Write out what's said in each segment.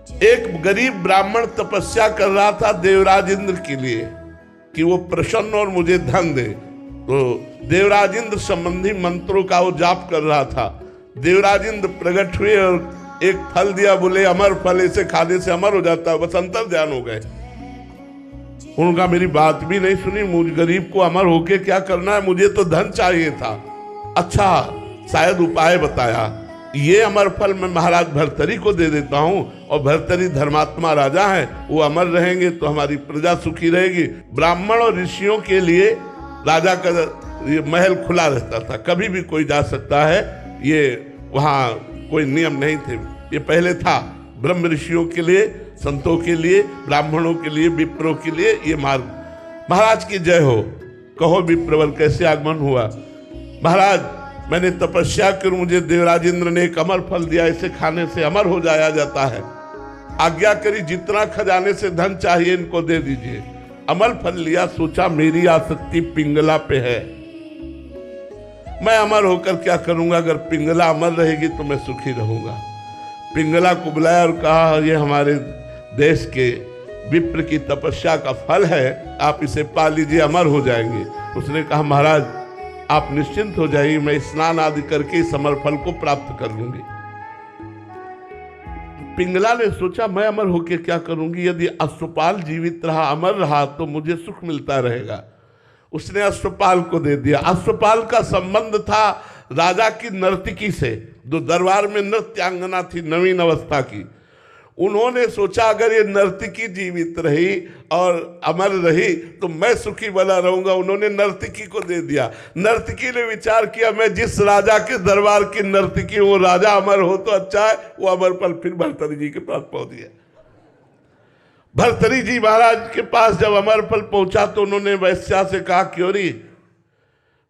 एक गरीब ब्राह्मण तपस्या कर रहा था देवराज इंद्र के लिए कि वो प्रसन्न और मुझे धन दे। तो देवराज इंद्र संबंधी मंत्रों का वो जाप कर रहा था। देवराज इंद्र प्रकट हुए और एक फल दिया, बोले अमर फल, इसे खाने से अमर हो जाता है। बस अंतर ध्यान हो गए। उनका मेरी बात भी नहीं सुनी। मुझ गरीब को अमर होके क्या करना है, मुझे तो धन चाहिए था। अच्छा, शायद उपाय बताया, ये अमर फल मैं महाराज भर्तरी को दे देता हूं, और भर्तरी धर्मात्मा राजा है, वो अमर रहेंगे तो हमारी प्रजा सुखी रहेगी। ब्राह्मण और ऋषियों के लिए राजा का ये महल खुला रहता था, कभी भी कोई जा सकता है। ये वहाँ कोई नियम नहीं थे, ये पहले था। ब्रह्म ऋषियों के लिए, संतों के लिए, ब्राह्मणों के लिए, विप्रों के लिए ये मार्ग। महाराज की जय हो। कहो विप्रवर कैसे आगमन हुआ। महाराज, मैंने तपस्या कर, मुझे देवराज इंद्र ने एक अमर फल दिया, इसे खाने से अमर हो जाया जाता है। आज्ञा करी, जितना खजाने से धन चाहिए इनको दे दीजिए। अमर फल लिया, सोचा मेरी आसक्ति पिंगला पे है, मैं अमर होकर क्या करूंगा। अगर पिंगला अमर रहेगी तो मैं सुखी रहूंगा। पिंगला को बुलाया और कहा, ये हमारे देश के विप्र की तपस्या का फल है, आप इसे पा लीजिए, अमर हो जाएंगे। उसने कहा, महाराज आप निश्चिंत हो जाइए, मैं स्नान आदि करके इस अमर फल को प्राप्त कर लूंगी। पिंगला ने सोचा, मैं अमर होकर क्या करूंगी, यदि अश्वपाल जीवित रहा, अमर रहा, तो मुझे सुख मिलता रहेगा। उसने अश्वपाल को दे दिया। अश्वपाल का संबंध था राजा की नर्तकी से, जो दरबार में नृत्यांगना थी नवीन अवस्था की। उन्होंने सोचा, अगर ये नर्तकी जीवित रही और अमर रही तो मैं सुखी बना रहूंगा। उन्होंने नर्तकी को दे दिया। नर्तकी ने विचार किया, मैं जिस राजा के दरबार की नर्तकी हूं, वो राजा अमर हो तो अच्छा है। वो अमर फल फिर भर्तरी जी के पास पहुंच गया। भर्तरी जी महाराज के पास जब अमर फल पहुंचा तो उन्होंने वैश्या से कहा, क्योरी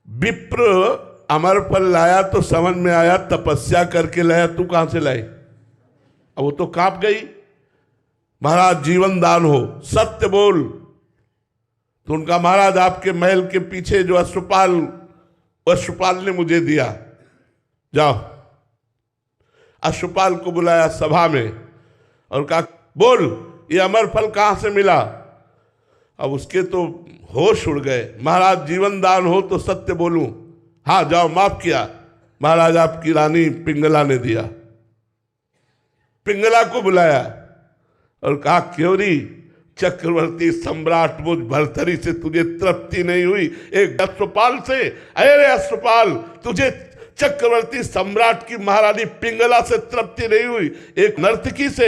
विप्र अमर फल लाया तो समझ में आया तपस्या करके लाया, तू कहां से लाई। अब वो तो कांप गई। महाराज जीवन दान हो, सत्य बोल। तो उनका, महाराज आपके महल के पीछे जो अश्वपाल ने मुझे दिया, जाओ। अश्वपाल को बुलाया सभा में और कहा, बोल ये अमर फल कहां से मिला। अब उसके तो होश उड़ गए। महाराज जीवन दान हो तो सत्य बोलूं। हाँ जाओ, माफ किया महाराज, आपकी रानी पिंगला ने दिया। पिंगला को बुलाया और कहा, क्योरी चक्रवर्ती सम्राट मुझ भर्तरी से तुझे तृप्ति नहीं हुई। एक अश्वपाल से, अरे अश्वपाल, तुझे चक्रवर्ती सम्राट की महारानी पिंगला से तृप्ति नहीं हुई, एक नर्तकी से